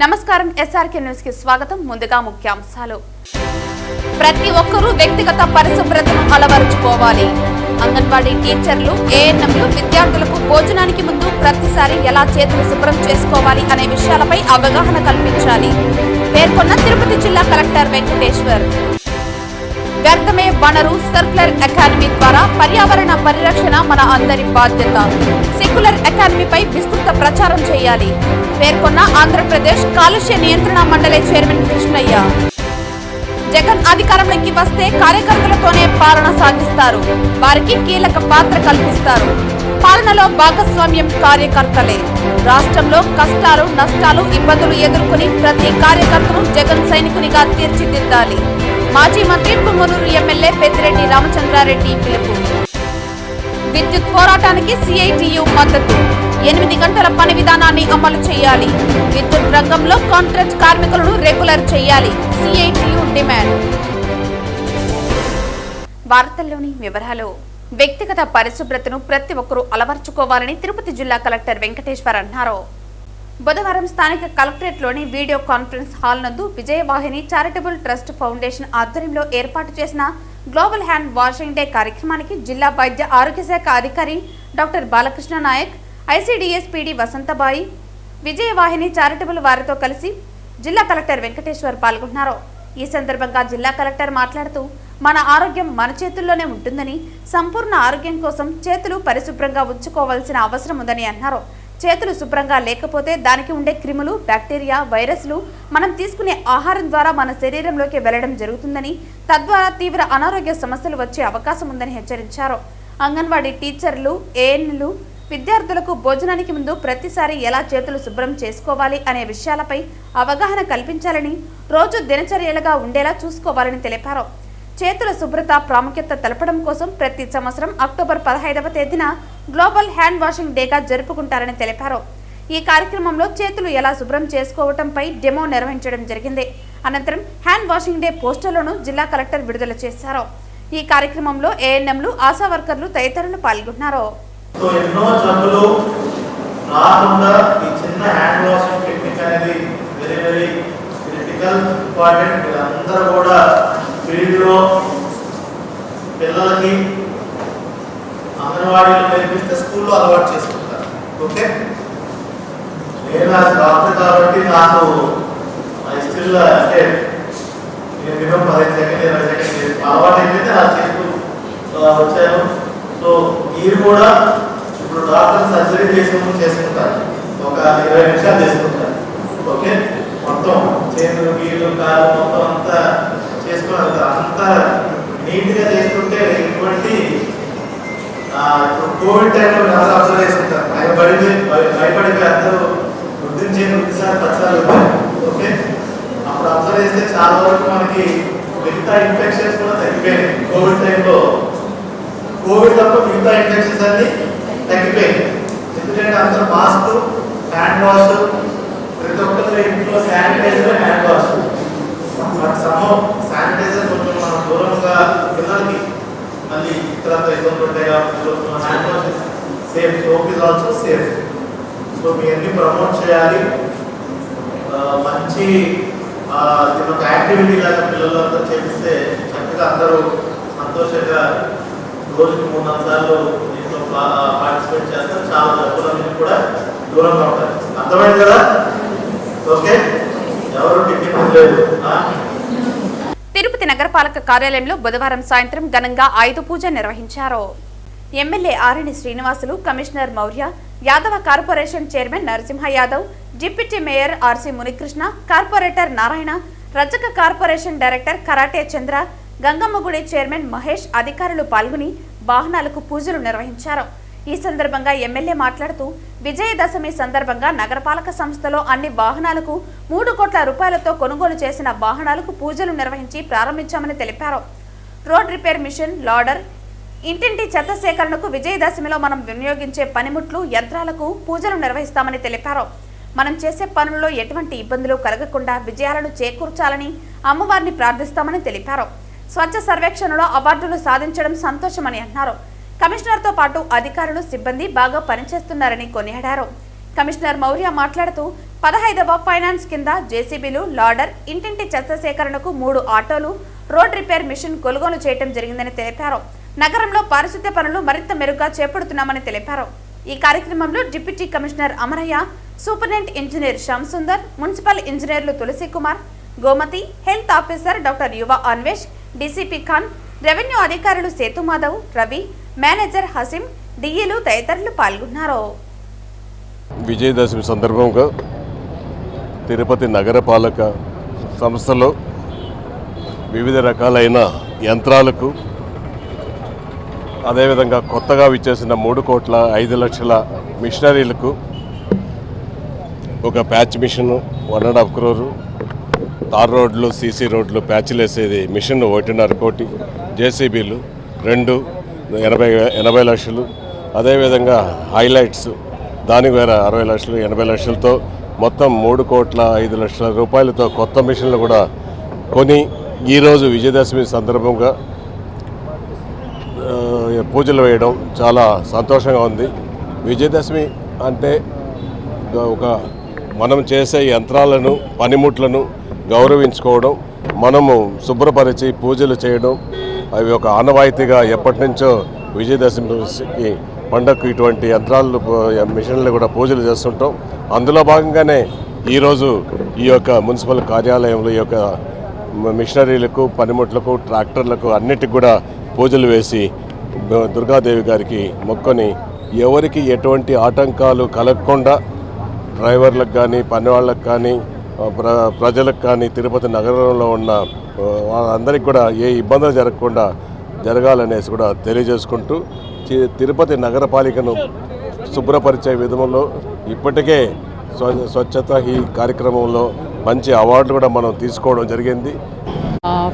నమస్కారం SRK news కి స్వాగతం. ముందుగా ముఖ్యాంశాలు. ప్రతి ఒక్కరూ వ్యక్తిగత పరిశుభ్రతను అలవరుచుకోవాలి. అంగన్వాడీ టీచర్లు, ఏఎన్ఎంలు విద్యార్థులకు భోజనానికి ముందు ప్రతిసారి ఎలా చేతులు శుభ్రం చేసుకోవాలి అనే విషయాలపై అవగాహన కల్పించాలి పేర్కొన్న తిరుపతి జిల్లా కలెక్టర్ వెంకటేశ్వర్. వ్యర్థమే వనరు సర్క్యులర్ అకాడమీ ద్వారా పర్యావరణ పరిరక్షణ మన అందరి బాధ్యత. సెక్యులర్ అకాడమీపై విస్తృత ప్రచారం చేయాలి పేర్కొన్న ఆంధ్రప్రదేశ్ కాలుష్య నియంత్రణ మండలి చైర్మన్ కృష్ణయ్య. జగన్ అధికారంలోకి వస్తే కార్యకర్తలతోనే పాలన సాగిస్తారు, వారికి కీలక పాత్ర కల్పిస్తారు. పాలనలో భాగస్వామ్యం కార్యకర్తలే. రాష్ట్రంలో కష్టాలు, నష్టాలు, ఇబ్బందులు ఎదుర్కొని ప్రతి కార్యకర్తను జగన్ సైనికునిగా తీర్చిదిద్దాలి. మాజీ మంత్రి పుంగనూరు ఎమ్మెల్యే పెద్దిరెడ్డి రామచంద్రారెడ్డి పిలుపు. విద్యుత్ పోరాటానికి సిఐటియు మద్దతు. 8 గంటల పని విధానాన్ని అమలు చేయాలి. విద్యుత్ రంగంలో కాంట్రాక్ట్ కార్మికులను రెగ్యులర్ చేయాలి. CITU demand. వార్తల్లోని వివరాలు. వ్యక్తిగత పరిశుభ్రతను ప్రతి ఒక్కరూ అలవర్చుకోవాలని తిరుపతి జిల్లా కలెక్టర్ వెంకటేశ్వర్ అన్నారు. బుధవారం స్థానిక కలెక్టరేట్లోని వీడియో కాన్ఫరెన్స్ హాల్ నందు విజయవాహిని చారిటబుల్ ట్రస్ట్ ఫౌండేషన్ ఆధ్వర్యంలో ఏర్పాటు చేసిన గ్లోబల్ హ్యాండ్ వాషింగ్ డే కార్యక్రమానికి జిల్లా వైద్య ఆరోగ్య శాఖ అధికారి doctor Balakrishna Nayak, ICDS PD Vasanthabai, Vijayavahini charitable వారితో కలిసి జిల్లా కలెక్టర్ వెంకటేశ్వర్ పాల్గొన్నారు. ఈ సందర్భంగా జిల్లా కలెక్టర్ మాట్లాడుతూ, మన ఆరోగ్యం మన చేతుల్లోనే ఉంటుందని, సంపూర్ణ ఆరోగ్యం కోసం చేతులు పరిశుభ్రంగా ఉంచుకోవాల్సిన అవసరం ఉందని అన్నారు. చేతులు శుభ్రంగా లేకపోతే దానికి ఉండే క్రిములు, బ్యాక్టీరియా, వైరస్లు మనం తీసుకునే ఆహారం ద్వారా మన శరీరంలోకి వెళ్లడం జరుగుతుందని, తద్వారా తీవ్ర అనారోగ్య సమస్యలు వచ్చే అవకాశం ఉందని హెచ్చరించారు. అంగన్వాడీ టీచర్లు, ఏఎన్లు విద్యార్థులకు భోజనానికి ముందు ప్రతిసారి ఎలా చేతులు శుభ్రం చేసుకోవాలి అనే విషయాలపై అవగాహన కల్పించాలని, రోజు దినచర్యలుగా ఉండేలా చూసుకోవాలని తెలిపారు. చేతుల శుభ్రత ప్రాముఖ్యత తెలపడం కోసం ప్రతి సంవత్సరం అక్టోబర్ 15వ తేదీన గ్లోబల్ హ్యాండ్ వాషింగ్ డేగా జరుపుకుంటారని తెలిపారు. ఈ కార్యక్రమంలో చేతులు ఎలా శుభ్రం చేసుకోవటంపై డెమో నిర్వహించడం జరిగింది. అనంతరం హ్యాండ్ వాషింగ్ డే పోస్టర్లను జిల్లా కలెక్టర్ విడుదల చేశారు. ఈ కార్యక్రమంలో ఏఎన్ఎంలు, ఆశా వర్కర్లు తదితరులు పాల్గొన్నారు. పిల్లలకి అంగన్వాడీలో నేర్పిస్తే స్కూల్లో అలవాటు చేసుకుంటారు. ఓకే, నేను డాక్టర్ కాబట్టి నాకు స్టిల్ అంటే నేను మినిమం 15 సెకండ్ 20 సెకండ్ అలవాటు అయిపోయింది, నా చేతులు వచ్చాను. సో మీరు కూడా ఇప్పుడు డాక్టర్ సర్జరీ చేసుకుంటూ చేసుకుంటారు, ఒక 20 నిమిషాలు చేసుకుంటారు. ఓకే, మొత్తం చేతులు, కీళ్ళు, కాళ్ళు మొత్తం అంతా చేసుకుని అంతా నీట్గా చేసుకుంటే ఇటువంటి ఇప్పుడు కోవిడ్ టైంలో ఎవరు అబ్జర్వ్ చేసుకుంటారు, భయపడిపోయి అందరూ వృద్ధించే వృద్ధిసారి 10 సార్లు ఉంటాయి. ఓకే, అప్పుడు అబ్జర్వ్ చేస్తే చాలా వరకు మనకి మిగతా ఇన్ఫెక్షన్స్ కూడా తగ్గిపోయాయి. కోవిడ్ టైంలో కోవిడ్ తప్ప మిగతా ఇన్ఫెక్షన్స్ అన్ని తగ్గిపోయాయి. ఎందుకంటే అందరూ మాస్క్, హ్యాండ్ వాష్, ప్రతి ఒక్కరి ఇంట్లో శానిటైజర్, హ్యాండ్ వాష్. బట్ సమయం శానిటైజర్ కొంచెం మనం దూరంగా పిల్లలకి మళ్ళీ ఇతరంతా ఇబ్బందులు ఉంటాయి కాబట్టి hand wash safe, soap is also safe. So మీ అన్ని ప్రమోట్ చేయాలి. మంచి ఒక యాక్టివిటీ లాగా పిల్లలంతా చేపిస్తే చక్కగా అందరూ సంతోషంగా రోజుకి 3-4 సార్లు దీంట్లో పార్టిసిపేట్ చేస్తారు. చాలా జబ్బులన్నీ కూడా దూరంగా ఉంటాయి. అర్థమైంది కదా? ఓకే, ఎవరు టికెట్ లేదు. తిరుపతి నగరపాలక కార్యాలయంలో బుధవారం సాయంత్రం ఘనంగా ఆయుధ పూజ నిర్వహించారు. MLA Arani Srinivasulu, commissioner Maurya, Yadava corporation chairman Narasimha Yadav, deputy mayor RC Munikrishna, corporator Narayana, Rajaka corporation director karate Chandra, Gangammagudi chairman Mahesh అధికారులు పాల్గొని వాహనాలకు పూజలు నిర్వహించారు. ఈ సందర్భంగా ఎమ్మెల్యే మాట్లాడుతూ, విజయదశమి సందర్భంగా నగరపాలక సంస్థలో అన్ని వాహనాలకు 3 కోట్ల రూపాయలతో కొనుగోలు చేసిన వాహనాలకు పూజలు నిర్వహించి ప్రారంభించామని తెలిపారు. రోడ్ రిపేర్ మిషన్, లాడర్, ఇంటింటి చెత్త సేకరణకు విజయదశమిలో మనం వినియోగించే పనిముట్లు, యంత్రాలకు పూజలు నిర్వహిస్తామని తెలిపారు. మనం చేసే పనుల్లో ఎటువంటి ఇబ్బందులు కలగకుండా విజయాలను చేకూర్చాలని అమ్మవారిని ప్రార్థిస్తామని తెలిపారు. స్వచ్ఛ సర్వేక్షణలో అవార్డులు సాధించడం సంతోషమని అన్నారు. కమిషనర్తో పాటు అధికారులు, సిబ్బంది బాగా పనిచేస్తున్నారని కొనియాడారు. కమిషనర్ మౌర్య మాట్లాడుతూ 15వ ఫైనాన్స్ కింద జేసీబీలు, లాడర్, ఇంటింటి చెత్త సేకరణకు 3 ఆటోలు, రోడ్ రిపేర్ మిషన్ కొనుగోలు చేయడం జరిగిందని తెలిపారు. నగరంలో పారిశుద్ధ్య పనులు మరింత మెరుగ్గా చేపడుతున్నామని తెలిపారు. ఈ కార్యక్రమంలో deputy commissioner Amarayya, superintendent engineer Shyam Sundar, municipal ఇంజనీర్లు Tulasi Kumar, Gomathi, health officer doctor Yuva Anvesh, DCP Khan, revenue అధికారులు సేతు మాధవ్, రవి, మేనేజర్ హసీం, డిఈలు తదితరులు పాల్గొన్నారు. విజయదశమి సందర్భంగా తిరుపతి నగరపాలక సంస్థలో వివిధ రకాలైన యంత్రాలకు, అదేవిధంగా కొత్తగా విచ్చేసిన 3,05,00,000 మిషనరీలకు, ఒక ప్యాచ్ మిషన్ 1.5 crore, తార్ రోడ్లు, సీసీ రోడ్లు ప్యాచ్లు వేసేది మిషన్ 1.5 కోటి, జేసీబీలు 2 80 లక్షలు, అదేవిధంగా హైలైట్స్ దానికి వేరే 60 లక్షలు, 80 లక్షలతో మొత్తం 3,05,00,000 రూపాయలతో కొత్త మిషన్లు కూడా కొని ఈరోజు విజయదశమి సందర్భంగా పూజలు వేయడం చాలా సంతోషంగా ఉంది. విజయదశమి అంటే మనం చేసే యంత్రాలను, పనిముట్లను గౌరవించుకోవడం, మనము శుభ్రపరిచి పూజలు చేయడం, అవి ఒక ఆనవాయితీగా ఎప్పటి నుంచో విజయదశమికి పండగకు ఇటువంటి యంత్రాలు, మిషన్లు కూడా పూజలు చేస్తుంటాం. అందులో భాగంగానే ఈరోజు ఈ యొక్క మున్సిపల్ కార్యాలయంలో ఈ యొక్క మిషనరీలకు, పనిముట్లకు, ట్రాక్టర్లకు అన్నిటికి కూడా పూజలు వేసి దుర్గాదేవి గారికి మొక్కుని ఎవరికి ఎటువంటి ఆటంకాలు కలగకుండా డ్రైవర్లకు కానీ, పని వాళ్ళకు కానీ, ప్రజలకు కానీ, తిరుపతి నగరంలో ఉన్న వాళ్ళందరికీ కూడా ఏ ఇబ్బందులు జరగకుండా జరగాలనేసి కూడా తెలియజేసుకుంటూ తిరుపతి నగరపాలికను శుభ్రపరిచే విధంలో ఇప్పటికే స్వచ్ఛత ఈ కార్యక్రమంలో మంచి అవార్డులు కూడా మనం తీసుకోవడం జరిగింది.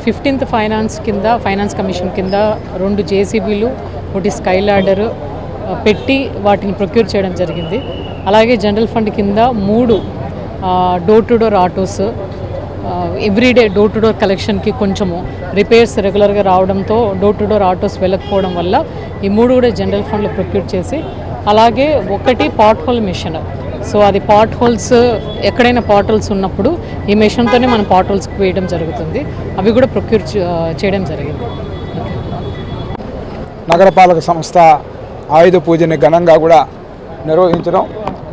15th ఫైనాన్స్ కమిషన్ కింద 2 జేసీబీలు, 1 స్కై లాడర్ పెట్టి వాటిని ప్రొక్యూర్ చేయడం జరిగింది. అలాగే జనరల్ ఫండ్ కింద 3 door to door autos, everyday door to door కలెక్షన్కి కొంచెము రిపేర్స్ రెగ్యులర్గా రావడంతో డోర్ టు డోర్ ఆటోస్ వెళ్ళకపోవడం వల్ల ఈ 3 కూడా జనరల్ ఫండ్లో ప్రొక్యూర్ చేసి, అలాగే 1 పాట్ హోల్ మిషన్. సో అది పాట్ హోల్స్, ఎక్కడైనా పాట్ హోల్స్ ఉన్నప్పుడు ఈ మిషన్తోనే మనం పాట్ హోల్స్కి వేయడం జరుగుతుంది. అవి కూడా ప్రొక్యూర్ చేయడం జరిగింది. నగరపాలక సంస్థ ఆయుధ పూజని ఘనంగా కూడా నిర్వహించడం,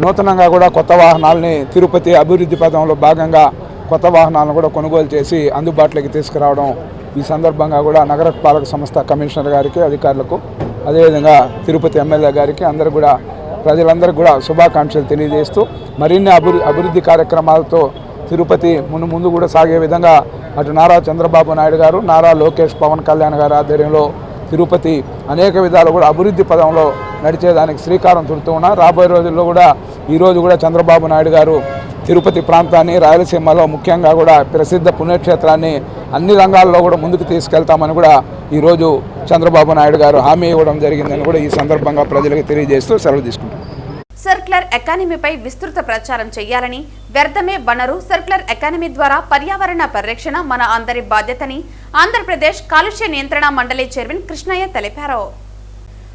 నూతనంగా కూడా కొత్త వాహనాలని తిరుపతి అభివృద్ధి పథంలో భాగంగా కొత్త వాహనాలను కూడా కొనుగోలు చేసి అందుబాటులోకి తీసుకురావడం, ఈ సందర్భంగా కూడా నగరపాలక సంస్థ కమిషనర్ గారికి, అధికారులకు, అదేవిధంగా తిరుపతి ఎమ్మెల్యే గారికి అందరూ కూడా ప్రజలందరికీ కూడా శుభాకాంక్షలు తెలియజేస్తూ మరిన్ని అభివృద్ధి కార్యక్రమాలతో తిరుపతి ముందు కూడా సాగే విధంగా అటు నారా చంద్రబాబు నాయుడు గారు, నారా లోకేష్, పవన్ కళ్యాణ్ గారి ఆధ్వర్యంలో తిరుపతి అనేక విధాలు కూడా అభివృద్ధి పదంలో నడిచేదానికి శ్రీకారం చుడుతూ ఉన్నారు. రాబోయే రోజుల్లో కూడా ఈరోజు కూడా చంద్రబాబు నాయుడు గారు తిరుపతి ప్రాంతాన్ని, రాయలసీమలో ముఖ్యంగా కూడా ప్రసిద్ధ పుణ్యక్షేత్రాన్ని అన్ని రంగాల్లో కూడా ముందుకు తీసుకెళ్తామని కూడా ఈరోజు చంద్రబాబు నాయుడు గారు హామీ ఇవ్వడం జరిగిందని కూడా ఈ సందర్భంగా ప్రజలకు తెలియజేస్తూ సెలవు తీసుకుంటారు. సర్క్యులర్ ఎకానమీపై విస్తృత ప్రచారం చేయాలని, వ్యర్థమే వనరు, సర్క్యులర్ ఎకానమీ ద్వారా పర్యావరణ పరిరక్షణ మన అందరి బాధ్యతని ఆంధ్రప్రదేశ్ కాలుష్య నియంత్రణ మండలి చైర్మన్ కృష్ణయ్య తెలిపారు.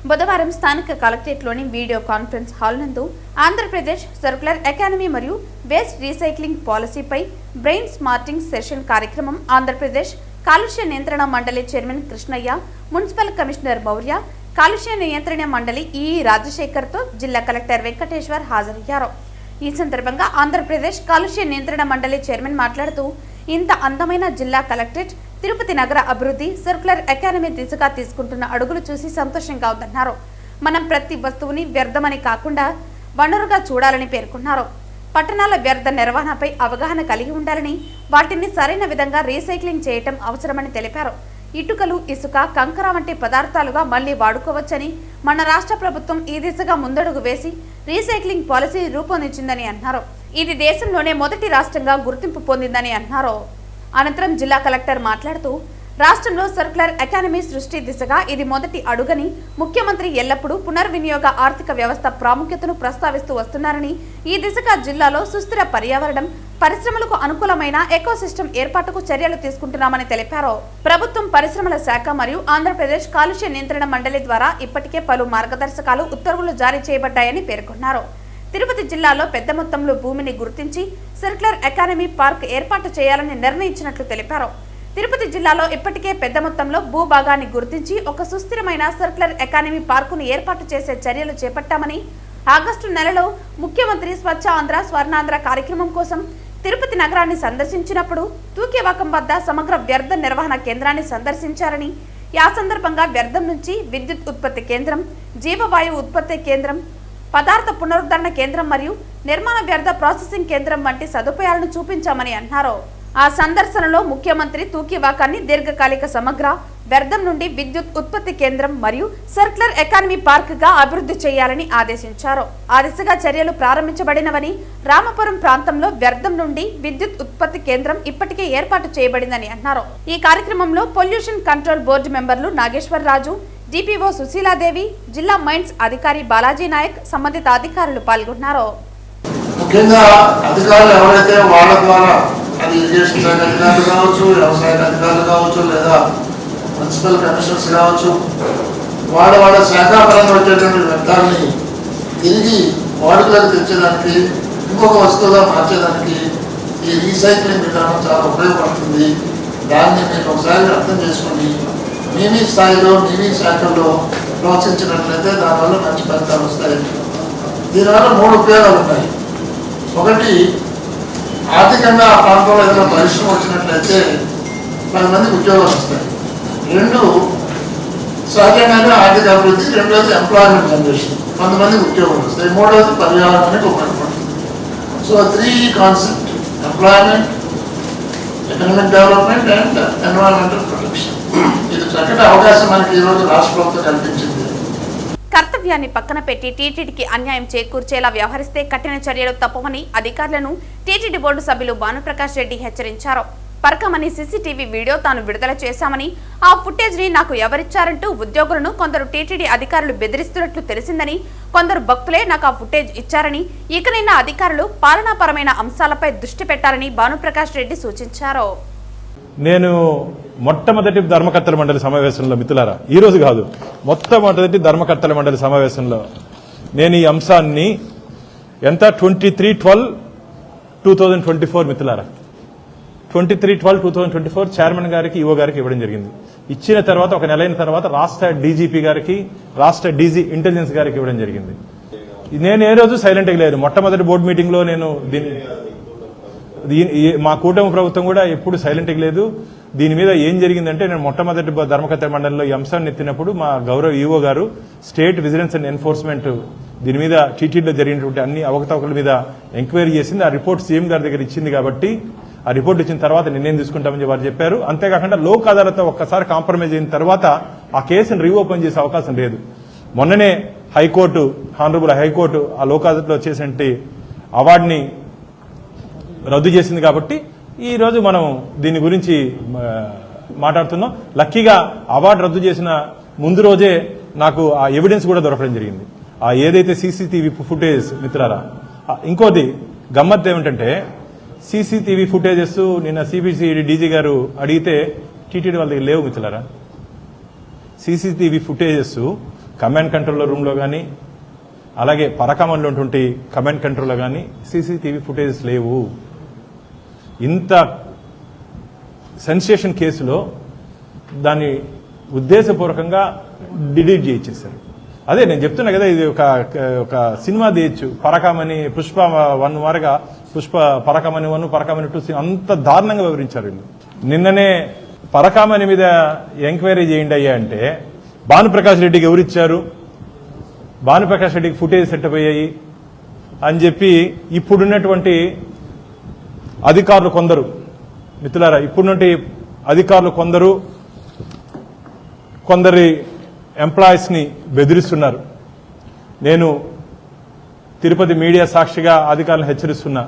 బుధవారం స్థానిక కలెక్టరేట్లోని వీడియో కాన్ఫరెన్స్ హాల్ నందు ఆంధ్రప్రదేశ్ సర్క్యులర్ ఎకానమీ మరియు వేస్ట్ రీసైక్లింగ్ పాలసీపై బ్రెయిన్ స్మార్టింగ్ సెషన్ కార్యక్రమం ఆంధ్రప్రదేశ్ కాలుష్య నియంత్రణ మండలి chairman Krishnaiah, municipal commissioner Maurya, కాలుష్య నియంత్రణ మండలి ఈ రాజశేఖర్తో జిల్లా కలెక్టర్ వెంకటేశ్వర్ హాజరయ్యారు. ఈ సందర్భంగా ఆంధ్రప్రదేశ్ కాలుష్య నియంత్రణ మండలి చైర్మన్ మాట్లాడుతూ, ఇంత అందమైన జిల్లా కలెక్టరేట్ తిరుపతి నగర అభివృద్ధి, సర్క్యులర్ ఎకానమీ దిశగా తీసుకుంటున్న అడుగులు చూసి సంతోషంగా ఉందన్నారు. మనం ప్రతి వస్తువుని వ్యర్థమని కాకుండా వనరుగా చూడాలని పేర్కొన్నారు. పట్టణాల వ్యర్థ నిర్వహణపై అవగాహన కలిగి ఉండాలని, వాటిని సరైన విధంగా రీసైక్లింగ్ చేయటం అవసరమని తెలిపారు. ఇటుకలు, ఇసుక, కంకర వంటి పదార్థాలుగా మళ్లీ వాడుకోవచ్చని, మన రాష్ట్ర ప్రభుత్వం ఈ దిశగా ముందడుగు వేసి రీసైక్లింగ్ పాలసీ రూపొందించిందని అన్నారు. ఇది దేశంలోనే మొదటి రాష్ట్రంగా గుర్తింపు పొందిందని అన్నారు. అనంతరం జిల్లా కలెక్టర్ మాట్లాడుతూ, రాష్ట్రంలో సర్క్యులర్ ఎకానమీ సృష్టి దిశగా ఇది మొదటి అడుగని, ముఖ్యమంత్రి ఎల్లప్పుడూ పునర్వినియోగ ఆర్థిక వ్యవస్థ ప్రాముఖ్యతను ప్రస్తావిస్తూ వస్తున్నారని, ఈ దిశగా జిల్లాలో సుస్థిర పర్యావరణం, పరిశ్రమలకు అనుకూలమైన ఎకోసిస్టమ్ ఏర్పాటుకు చర్యలు తీసుకుంటున్నామని తెలిపారు. ప్రభుత్వం, పరిశ్రమల శాఖ మరియు ఆంధ్రప్రదేశ్ కాలుష్య నియంత్రణ మండలి ద్వారా ఇప్పటికే పలు మార్గదర్శకాలు, ఉత్తర్వులు జారీ చేయబడ్డాయని పేర్కొన్నారు. తిరుపతి జిల్లాలో పెద్ద మొత్తంలో భూమిని గుర్తించి సర్క్యులర్ ఎకానమీ పార్క్ ఏర్పాటు చేయాలని నిర్ణయించినట్లు తెలిపారు. తిరుపతి జిల్లాలో ఇప్పటికే పెద్ద మొత్తంలో భూభాగాన్ని గుర్తించి ఒక సుస్థిరమైన సర్క్యులర్ ఎకానమీ పార్కును ఏర్పాటు చేసే చర్యలు చేపట్టామని, ఆగస్టు నెలలో ముఖ్యమంత్రి స్వచ్ఛ ఆంధ్ర స్వర్ణాంధ్ర కార్యక్రమం కోసం తిరుపతి నగరాన్ని సందర్శించినప్పుడు తూకేవాకం వద్ద సమగ్ర వ్యర్థ నిర్వహణ కేంద్రాన్ని సందర్శించారని, ఆ సందర్భంగా వ్యర్థం నుంచి విద్యుత్ ఉత్పత్తి కేంద్రం, జీవవాయువు ఉత్పత్తి కేంద్రం, పదార్థ పునరుద్ధరణ కేంద్రం మరియు నిర్మాణ వ్యర్థ ప్రాసెసింగ్ కేంద్రం వంటి సదుపాయాలను చూపించామని అన్నారు. ఆ సందర్శనలో ముఖ్యమంత్రి తూకివాకాన్ని దీర్ఘకాలిక సమగ్ర వ్యర్థం నుండి విద్యుత్ ఉత్పత్తి కేంద్రం మరియు సర్క్యులర్ ఎకానమీ పార్క్ గా అభివృద్ధి చేయాలని ఆదేశించారు. ఆ దిశగా చర్యలు ప్రారంభించబడినవని, రామపురం ప్రాంతంలో వ్యర్థం నుండి విద్యుత్ ఉత్పత్తి కేంద్రం ఇప్పటికే ఏర్పాటు చేయబడిందని అన్నారు. ఈ కార్యక్రమంలో పొల్యూషన్ కంట్రోల్ బోర్డు మెంబర్లు నాగేశ్వరరాజు, డిపిఓ సుశీలాదేవి, జిల్లా మైన్స్ అధికారి బాలాజీ నాయక్, సంబంధిత అధికారులు పాల్గొన్నారు. ముఖ్యంగా అధికారులు ఎవరైతే వాళ్ళ ద్వారా అది ఇరిగేషన్ శాఖ అధికారులు కావచ్చు, వ్యవసాయ అధికారులు కావచ్చు, లేదా మున్సిపల్ కమిషనర్స్ కావచ్చు, వాళ్ళ శాఖాపరంగా వచ్చేటువంటి వ్యర్థాలని తిరిగి వాడుకలకు తెచ్చేదానికి, ఇంకొక వస్తువుగా మార్చేదానికి ఈ రీసైక్లింగ్ విధానం చాలా ఉపయోగపడుతుంది. దాన్ని మీరు ఒకసారి అర్థం చేసుకొని మీ స్థాయిలో మీ శాఖల్లో ప్రోత్సహించినట్లయితే దానివల్ల మంచి ఫలితాలు వస్తాయి. దీనివల్ల 3 ఉపయోగాలు ఉన్నాయి. ఒకటి, ఆర్థికంగా ఆ ప్రాంతంలో ఏదైనా పరిశ్రమ వచ్చినట్లయితే 10 మందికి ఉద్యోగాలు వస్తాయి. 2, సహజంగానే ఆర్థిక అభివృద్ధి. 2వది ఎంప్లాయ్మెంట్ జనరేషన్, 10 మందికి ఉద్యోగాలు వస్తాయి. 3వది పర్యావరణానికి ఉపయోగపడుతుంది. So 3 concept: employment, economic development and environmental protection. ఇది చక్కటి అవకాశం మనకి ఈరోజు రాష్ట్ర ప్రభుత్వం కల్పించింది. కర్తవ్యాన్ని పక్కన పెట్టి టీటీడీకి అన్యాయం చేకూర్చేలా వ్యవహరిస్తే కఠిన చర్యలు తప్పవని అధికారులను టీటీడీ బోర్డు సభ్యులు భానుప్రకాష్ రెడ్డి హెచ్చరించారు. పరకమని సీసీటీవీ వీడియో తాను విడుదల చేశామని, ఆ ఫుటేజ్ ని నాకు ఎవరిచ్చారంటూ ఉద్యోగులను కొందరు టీటీడీ అధికారులు బెదిరిస్తున్నట్లు తెలిసిందని, కొందరు భక్తులే నాకు ఆ ఫుటేజ్ ఇచ్చారని, ఇకనైనా అధికారులు పాలనాపరమైన అంశాలపై దృష్టి పెట్టాలని భానుప్రకాష్ రెడ్డి సూచించారు. నేను మొట్టమొదటి ధర్మకర్తల మండలి సమావేశంలో, మిత్రులారా, ఈ రోజు కాదు, మొట్టమొదటి ధర్మకర్తల మండలి సమావేశంలో నేను ఈ అంశాన్ని 23/12/2024 మిత్రులారా, 23/12/2024 చైర్మన్ గారికి, ఈఓ గారికి ఇవ్వడం జరిగింది. ఇచ్చిన తర్వాత ఒక నెల అయిన తర్వాత రాష్ట్ర డీజీపీ గారికి, రాష్ట్ర డీజీ ఇంటెలిజెన్స్ గారికి ఇవ్వడం జరిగింది. నేను ఏ రోజు సైలెంట్గా లేదు. మొట్టమొదటి బోర్డు మీటింగ్లో నేను మా కూటమి ప్రభుత్వం కూడా ఎప్పుడు సైలెంట్గా లేదు. దీని మీద ఏం జరిగిందంటే, నేను మొట్టమొదటి ధర్మకర్తల మండలిలో ఈ అంశాన్ని ఎత్తినప్పుడు మా గౌరవ ఈఓ గారు స్టేట్ విజిలెన్స్ అండ్ ఎన్ఫోర్స్మెంట్ దీని మీద టీటీడీలో జరిగినటువంటి అన్ని అవకతవకల మీద ఎంక్వైరీ చేసింది. ఆ రిపోర్ట్ సీఎం గారి దగ్గర ఇచ్చింది కాబట్టి ఆ రిపోర్ట్ ఇచ్చిన తర్వాత నిర్ణయం తీసుకుంటామని వారు చెప్పారు. అంతేకాకుండా లోక్ అదాలత్ ఒక్కసారి కాంప్రమైజ్ అయిన తర్వాత ఆ కేసును రీఓపెన్ చేసే అవకాశం లేదు. మొన్ననే హైకోర్టు, హానరబుల్ హైకోర్టు ఆ లోక్ అదాలత్లో వచ్చేసంటే అవార్డుని రద్దు చేసింది. కాబట్టి ఈ రోజు మనం దీని గురించి మాట్లాడుతున్నాం. లక్కీగా అవార్డు రద్దు చేసిన ముందు రోజే నాకు ఆ ఎవిడెన్స్ కూడా దొరకడం జరిగింది. ఆ ఏదైతే సీసీటీవీ ఫుటేజ్ మిత్రులారా, ఇంకోటి గమ్మత్ ఏమిటంటే, సీసీటీవీ ఫుటేజెస్ నిన్న సిబిసిఐడి డీజీ గారు అడిగితే టీటీడీ వాళ్ళ దగ్గర లేవు మిత్రులారా. సీసీటీవీ ఫుటేజెస్ కమాండ్ కంట్రోల్ రూమ్లో కానీ, అలాగే పరకామంలో ఉన్నటువంటి కమాండ్ కంట్రోల్లో కానీ సీసీటీవీ ఫుటేజెస్ లేవు. ఇంత సెన్సేషన్ కేసులో దాన్ని ఉద్దేశపూర్వకంగా డిలీట్ చేయించేశారు. అదే నేను చెప్తున్నా కదా, ఇది ఒక సినిమా తీయచ్చు. పరకామని, పుష్ప 1 వారుగా పుష్ప పరకామని 1, పరకామని 2 అంత దారుణంగా వివరించారు వీళ్ళు. నిన్ననే పరకామని మీద ఎంక్వైరీ చేయండి అయ్యా అంటే భానుప్రకాష్ రెడ్డికి ఎవరిచ్చారు, భానుప్రకాష్ రెడ్డికి ఫుటేజ్ సెటప్ అయ్యాయి అని చెప్పి ఇప్పుడున్నటువంటి అధికారులు కొందరు, మిత్రులారా, ఇప్పుడున్నటువంటి అధికారులు కొందరి ఎంప్లాయీస్ ని బెదిరిస్తున్నారు. నేను తిరుపతి మీడియా సాక్షిగా అధికారులను హెచ్చరిస్తున్నా,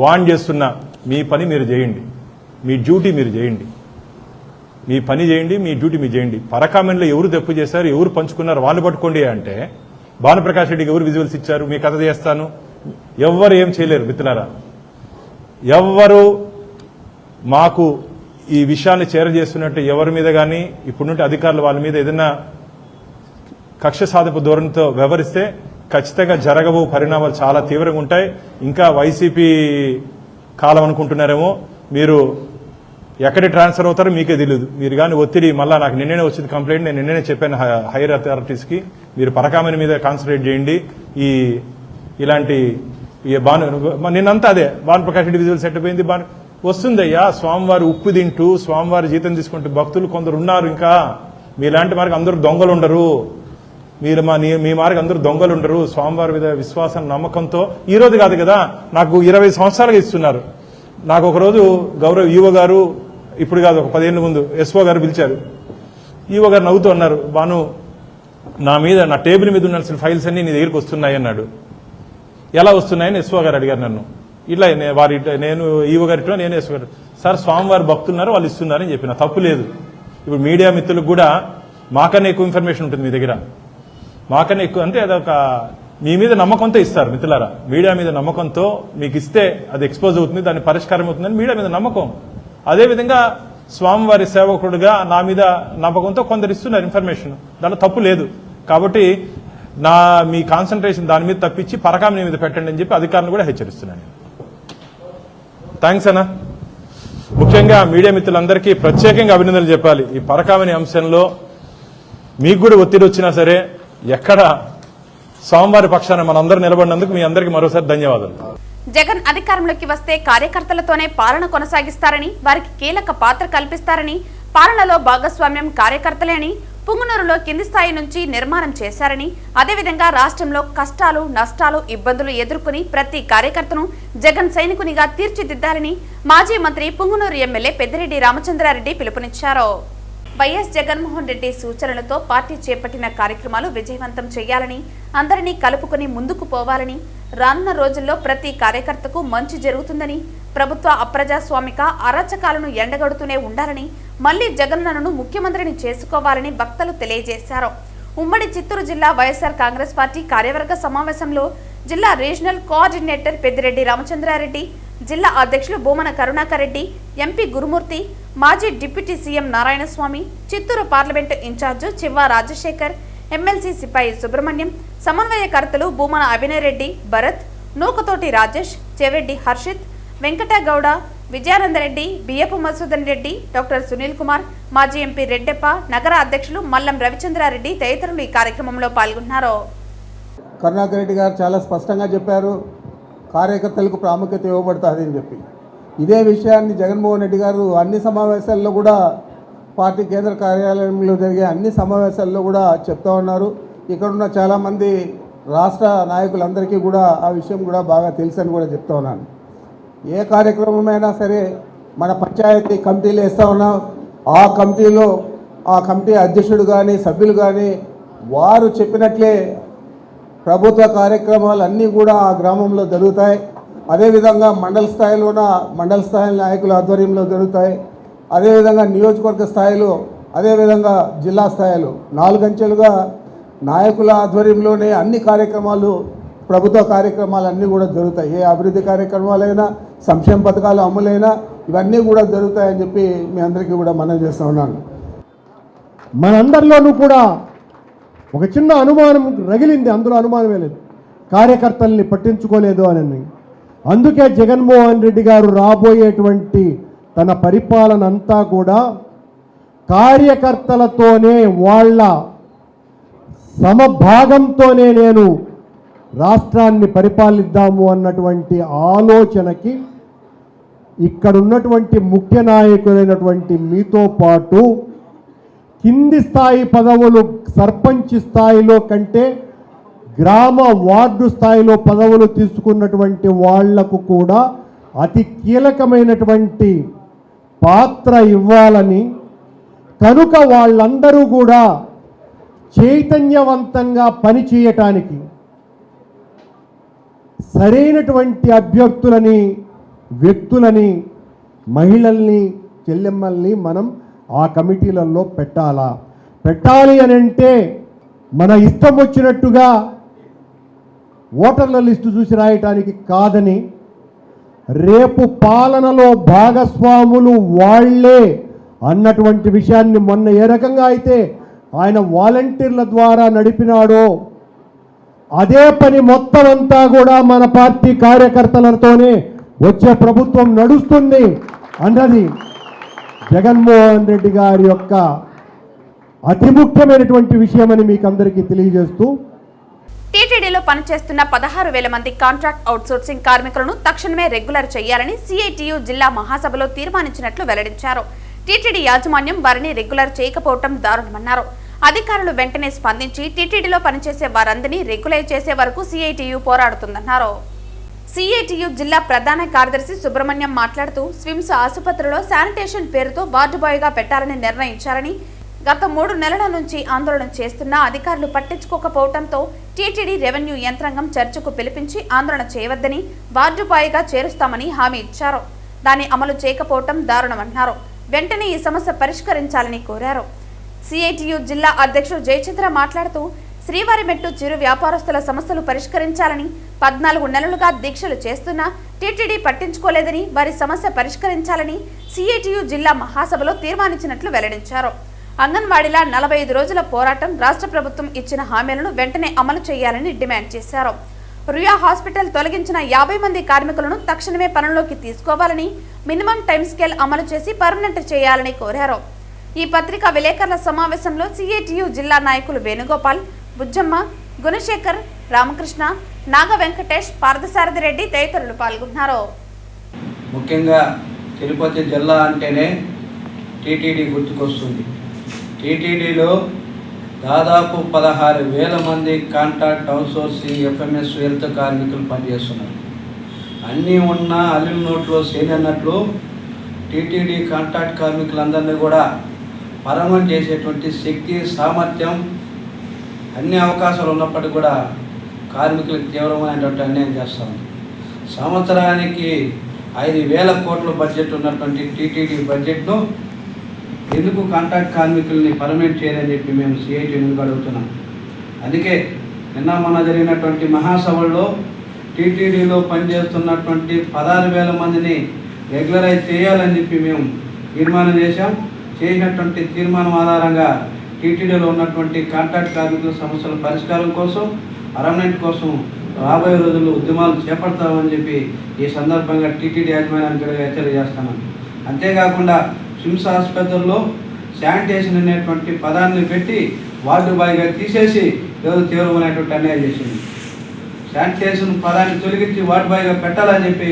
వార్న్ చేస్తున్నా, మీ పని మీరు చేయండి, మీ డ్యూటీ మీరు చేయండి, మీ పని చేయండి, మీ డ్యూటీ మీరు చేయండి. పరకామెంలో ఎవరు తప్పు చేశారు, ఎవరు పంచుకున్నారు వాళ్ళు పట్టుకోండి అంటే భానుప్రకాష్ రెడ్డికి ఎవరు విజువల్స్ ఇచ్చారు, మీ కథ చేస్తాను, ఎవ్వరు ఏం చేయలేరు మిత్రులారా. ఎవ్వరు మాకు ఈ విషయాన్ని చేరజేస్తున్నట్టు ఎవరి మీద కానీ ఇప్పుడున్నట్టు అధికారులు వాళ్ళ మీద ఏదైనా కక్ష సాధపు ధోరణితో వ్యవహరిస్తే ఖచ్చితంగా జరగబో పరిణామాలు చాలా తీవ్రంగా ఉంటాయి. ఇంకా వైసీపీ కాలం అనుకుంటున్నారేమో, మీరు ఎక్కడికి ట్రాన్స్ఫర్ అవుతారో మీకే తెలియదు. మీరు కానీ ఒత్తిడి మళ్ళీ నాకు నిన్ననే వచ్చింది కంప్లైంట్, నేను నిన్ననే చెప్పాను హైయర్ అథారిటీస్కి, మీరు పరకామణి మీద కాన్సన్ట్రేట్ చేయండి. ఇలాంటి నిన్నంతా అదే భానుప్రకాష్ రెడ్డి విజువల్ సెట్ అయింది. వస్తుందయ్యా, స్వామివారి ఉప్పు తింటూ స్వామివారి జీతం తీసుకుంటూ భక్తులు కొందరు ఉన్నారు. ఇంకా మీలాంటి మార్గం అందరూ దొంగలు ఉండరు, మీ మార్గం అందరూ దొంగలు ఉండరు. స్వామివారి మీద విశ్వాసం నమ్మకంతో ఈ రోజు కాదు కదా, నాకు 20 సంవత్సరాలుగా ఇస్తున్నారు. నాకు ఒకరోజు గౌరవ్ ఈవో గారు, ఇప్పుడు కాదు ఒక 10 ఏళ్ళ ముందు ఎస్ఓ గారు పిలిచారు. ఈవో గారు నవ్వుతూ అన్నారు, బాను నా టేబుల్ మీద ఉండాల్సిన ఫైల్స్ అన్ని నీ దగ్గరికి వస్తున్నాయి అన్నాడు. ఎలా వస్తున్నాయని ఎస్ఓ గారు అడిగారు నన్ను. ఇట్లా నేను ఈవో గారి ఇట్లా నేను ఎస్ఓ గారు, సార్ స్వామివారి భక్తున్నారు వాళ్ళు ఇస్తున్నారని చెప్పిన, తప్పు లేదు. ఇప్పుడు మీడియా మిత్రులకు కూడా మాకన్నా ఎక్కువ ఇన్ఫర్మేషన్ ఉంటుంది మీ దగ్గర, మాకన్నా ఎక్కువ. అంటే అదొక మీ మీద నమ్మకంతో ఇస్తారు మిత్రులారా. మీడియా మీద నమ్మకంతో మీకు ఇస్తే అది ఎక్స్పోజ్ అవుతుంది, దాని పరిష్కారం అవుతుందని మీడియా మీద నమ్మకం. అదేవిధంగా స్వామివారి సేవకుడుగా నా మీద నమ్మకంతో కొందరు ఇస్తున్నారు ఇన్ఫర్మేషన్, దాంట్లో తప్పు లేదు. కాబట్టి మీ కాన్సన్ట్రేషన్ దాని మీద తప్పించి పరకామణి మీద పెట్టండి అని చెప్పి అధికారులను కూడా హెచ్చరిస్తున్నాను. థ్యాంక్స్ అన్న. ముఖ్యంగా మీడియా మిత్రులందరికీ ప్రత్యేకంగా అభినందనలు చెప్పాలి. ఈ పరకామణి అంశంలో మీకు కూడా ఒత్తిడి వచ్చినా సరే ఎక్కడ స్వామివారి పక్షాన మనందరూ నిలబడినందుకు మీ అందరికీ మరోసారి ధన్యవాదాలు. జగన్ అధికారంలోకి వస్తే కార్యకర్తలతోనే పాలన కొనసాగిస్తారని, వారికి కీలక పాత్ర కల్పిస్తారని, పాలనలో భాగస్వామ్యం కార్యకర్తలే అని, పుంగనూరులో కింది స్థాయి నుంచి నిర్మాణం చేశారని, అదేవిధంగా రాష్ట్రంలో కష్టాలు నష్టాలు ఇబ్బందులు ఎదుర్కొని ప్రతి కార్యకర్తను జగన్ సైనికునిగా తీర్చిదిద్దాలని మాజీ మంత్రి పుంగనూరు ఎమ్మెల్యే పెద్దిరెడ్డి రామచంద్రారెడ్డి పిలుపునిచ్చారు. వైఎస్ జగన్మోహన్ రెడ్డి సూచనలతో పార్టీ చేపట్టిన కార్యక్రమాలు విజయవంతం చేయాలని, అందరినీ కలుపుకుని ముందుకు పోవాలని, రానున్న రోజుల్లో ప్రతి కార్యకర్తకు మంచి జరుగుతుందని, ప్రభుత్వ అప్రజాస్వామిక అరాచకాలను ఎండగడుతూనే ఉండాలని, మళ్లీ జగన్ను ముఖ్యమంత్రిని చేసుకోవాలని వక్తలు తెలియజేశారు. ఉమ్మడి చిత్తూరు జిల్లా వైఎస్ఆర్ కాంగ్రెస్ పార్టీ కార్యవర్గ సమావేశంలో జిల్లా రీజనల్ కోఆర్డినేటర్ పెద్దిరెడ్డి రామచంద్రారెడ్డి, జిల్లా అధ్యక్షులు భూమన కరుణాకర్ రెడ్డి, ఎంపీ గురుమూర్తి, మాజీ deputy CM Narayanaswamy, Chittoor parliament in charge Chivva Rajasekhar, MLC Sipai Subrahmanyam, సమన్వయకర్తలు Bhumana Abhinay Reddy, Bharat, Nukathoti Rajesh, చెవెడ్డి Harshit, Venkata Gowda, Vijayananda Reddy, బియ్యపు మసూదన్ రెడ్డి, డాక్టర్ సునీల్ కుమార్, మాజీ ఎంపీ రెడ్డెప్ప, నగర అధ్యక్షులు మల్లం రవిచంద్రారెడ్డి తదితరులు ఈ కార్యక్రమంలో పాల్గొన్నారు. కరుణాకర్ రెడ్డి గారు చాలా స్పష్టంగా చెప్పారు, కార్యకర్తలకు ప్రాముఖ్యత ఇవ్వబడుతుంది అని చెప్పి. ఇదే విషయాన్ని జగన్మోహన్ రెడ్డి గారు అన్ని సమావేశాల్లో కూడా, పార్టీ కేంద్ర కార్యాలయంలో జరిగే అన్ని సమావేశాల్లో కూడా చెప్తా ఉన్నారు. ఇక్కడున్న చాలామంది రాష్ట్ర నాయకులందరికీ కూడా ఆ విషయం కూడా బాగా తెలుసని కూడా చెప్తా ఉన్నాను. ఏ కార్యక్రమమైనా సరే మన పంచాయతీ కమిటీలు వేస్తూ ఉన్నాం, ఆ కమిటీలో ఆ కమిటీ అధ్యక్షుడు కానీ సభ్యులు కానీ వారు చెప్పినట్లే ప్రభుత్వ కార్యక్రమాలు అన్నీ కూడా ఆ గ్రామంలో జరుగుతాయి. అదేవిధంగా మండల స్థాయిలోన మండల స్థాయి నాయకుల ఆధ్వర్యంలో జరుగుతాయి. అదేవిధంగా నియోజకవర్గ స్థాయిలో, అదేవిధంగా జిల్లా స్థాయిలో 4 అంచెలుగా నాయకుల ఆధ్వర్యంలోనే అన్ని కార్యక్రమాలు, ప్రభుత్వ కార్యక్రమాలు అన్నీ కూడా జరుగుతాయి. ఏ అభివృద్ధి కార్యక్రమాలైనా, సంక్షేమ పథకాలు అమలైనా ఇవన్నీ కూడా జరుగుతాయని చెప్పి మీ అందరికీ కూడా మనం చేస్తూ ఉన్నాను. మనందరిలోనూ కూడా ఒక చిన్న అనుమానం రగిలింది, అందులో అనుమానమే లేదు, కార్యకర్తల్ని పట్టించుకోలేదు అని. అందుకే జగన్మోహన్ రెడ్డి గారు రాబోయేటువంటి తన పరిపాలన అంతా కూడా కార్యకర్తలతోనే, వాళ్ళ సమభాగంతోనే నేను రాష్ట్రాన్ని పరిపాలిద్దాము అన్నటువంటి ఆలోచనకి ఇక్కడ ఉన్నటువంటి ముఖ్య నాయకులైనటువంటి మీతో పాటు కింది స్థాయి పదవులు, సర్పంచ్ స్థాయిలో కంటే గ్రామ వార్డు స్థాయిలో పదవులు తీసుకున్నటువంటి వాళ్లకు కూడా అతి కీలకమైనటువంటి పాత్ర ఇవ్వాలని, కనుక వాళ్ళందరూ కూడా చైతన్యవంతంగా పనిచేయటానికి సరైనటువంటి అభ్యర్థులని, వ్యక్తులని, మహిళల్ని, చెల్లెమ్మల్ని మనం ఆ కమిటీలలో పెట్టాలి అని అంటే మన ఇష్టం వచ్చినట్టుగా ఓటర్ల లిస్టు చూసి రాయటానికి కాదని, రేపు పాలనలో భాగస్వాములు వాళ్లే అన్నటువంటి విషయాన్ని మొన్న ఏ రకంగా అయితే ఆయన వాలంటీర్ల ద్వారా నడిపినాడో, అదే పని మొత్తం అంతా కూడా మన పార్టీ కార్యకర్తలతోనే వచ్చే ప్రభుత్వం నడుస్తుంది అన్నది జగన్మోహన్ రెడ్డి గారి యొక్క అతి ముఖ్యమైనటువంటి విషయమని మీకు అందరికీ తెలియజేస్తూ టీటీడీలో పనిచేస్తున్న 16,000 మంది కాంట్రాక్ట్ అవుట్సోర్సింగ్ కార్మికులను తక్షణమే రెగ్యులర్ చేయాలని సిఐటియు జిల్లా మహాసభలో తీర్మానించినట్లు వెల్లడించారు. టీటీడీ యాజమాన్యం వారిని రెగ్యులర్ చేయకపోవడం దారుణమన్నారు. అధికారులు వెంటనే స్పందించి టీటీడీలో పనిచేసే వారందరినీ రెగ్యులైజ్ చేసే వరకు సిఐటియు పోరాడుతుందన్నారు. సిఐటియు జిల్లా ప్రధాన కార్యదర్శి సుబ్రహ్మణ్యం మాట్లాడుతూ స్విమ్స్ ఆసుపత్రిలో శానిటేషన్ పేరుతో వార్డు బాయ్గా పెట్టాలని నిర్ణయించారని, గత 3 నెలల నుంచి ఆందోళన చేస్తున్న అధికారులు పట్టించుకోకపోవడంతో టీటీడీ రెవెన్యూ యంత్రాంగం చర్చకు పిలిపించి ఆందోళన చేయవద్దని, వార్డు బాయ్గా చేరుస్తామని హామీ ఇచ్చారు. దాన్ని అమలు చేయకపోవడం దారుణమన్నారు. వెంటనే ఈ సమస్య పరిష్కరించాలని కోరారు. సిఐటియు జిల్లా అధ్యక్షుడు జయచంద్ర మాట్లాడుతూ శ్రీవారిమెట్టు చిరు వ్యాపారస్తుల సమస్యలు పరిష్కరించాలని, 14 నెలలుగా దీక్షలు చేస్తున్నా టీటీడీ పట్టించుకోలేదని, వారి సమస్య పరిష్కరించాలని సిఐటియు జిల్లా మహాసభలో తీర్మానించినట్లు వెల్లడించారు. అంగన్వాడీల 45 రోజుల పోరాటం, రాష్ట్ర ప్రభుత్వం ఇచ్చిన హామీలను వెంటనే అమలు చేయాలని డిమాండ్ చేశారు. రుయా హాస్పిటల్ తొలగించిన 50 మంది కార్మికులను తక్షణమే పనుల్లోకి తీసుకోవాలని, మినిమం టైం స్కేల్ అమలు చేసి పర్మనెంట్ చేయాలని కోరారు. ఈ పత్రికా విలేకరుల సమావేశంలో సిఐటియు జిల్లా నాయకులు వేణుగోపాల్, బుజ్జమ్మ, గుణశేఖర్, రామకృష్ణ, నాగ వెంకటేష్, పార్థసారథి రెడ్డి తదితరులు పాల్గొన్నారు. ముఖ్యంగా తిరుపతి జిల్లా అంటేనే టీటీడీ గుర్తుకొస్తుంది. టీటీడీలో దాదాపు 16,000 మంది కాంట్రాక్ట్ అవుట్సోర్సింగ్ ఎఫ్ఎంఎస్ హెల్త్ కార్మికులు పనిచేస్తున్నారు. అన్నీ ఉన్న అల్లిన నోట్లో సేనన్నట్లు టీటీడీ కాంట్రాక్ట్ కార్మికులందరినీ కూడా పరమం చేసేటువంటి శక్తి, సామర్థ్యం, అన్ని అవకాశాలు ఉన్నప్పటికీ కూడా కార్మికులకు తీవ్రమైనటువంటి అన్యాయం చేస్తూ ఉంది. సంవత్సరానికి 5,000 కోట్ల బడ్జెట్ ఉన్నటువంటి టీటీడీ బడ్జెట్ను ఎందుకు కాంట్రాక్ట్ కార్మికుల్ని పర్మనెంట్ చేయాలని చెప్పి మేము సిఐటి ఎందుకు అడుగుతున్నాం. అందుకే నిన్న మొన్న జరిగినటువంటి మహాసభల్లో టీటీడీలో పనిచేస్తున్నటువంటి 16,000 మందిని రెగ్యులరైజ్ చేయాలని చెప్పి మేము తీర్మానం చేశాం. చేసినటువంటి తీర్మానం ఆధారంగా టీటీడీలో ఉన్నటువంటి కాంట్రాక్ట్ కార్మికుల సమస్యల పరిష్కారం కోసం, పర్మనెంట్ కోసం రాబోయే రోజుల్లో ఉద్యమాలు చేపడతామని చెప్పి ఈ సందర్భంగా టీటీడీ యాజమాన్యానికి హెచ్చరిక చేస్తున్నాను. అంతేకాకుండా స్విమ్స్ ఆసుపత్రుల్లో శానిటేషన్ అనేటువంటి పదాన్ని పెట్టి వార్డు బాయ్గా తీసేసి ఏదో తీవ్రమైనటువంటి అన్యాయం చేసింది. శానిటేషన్ పదాన్ని తొలగించి వార్డు బాయ్గా పెట్టాలని చెప్పి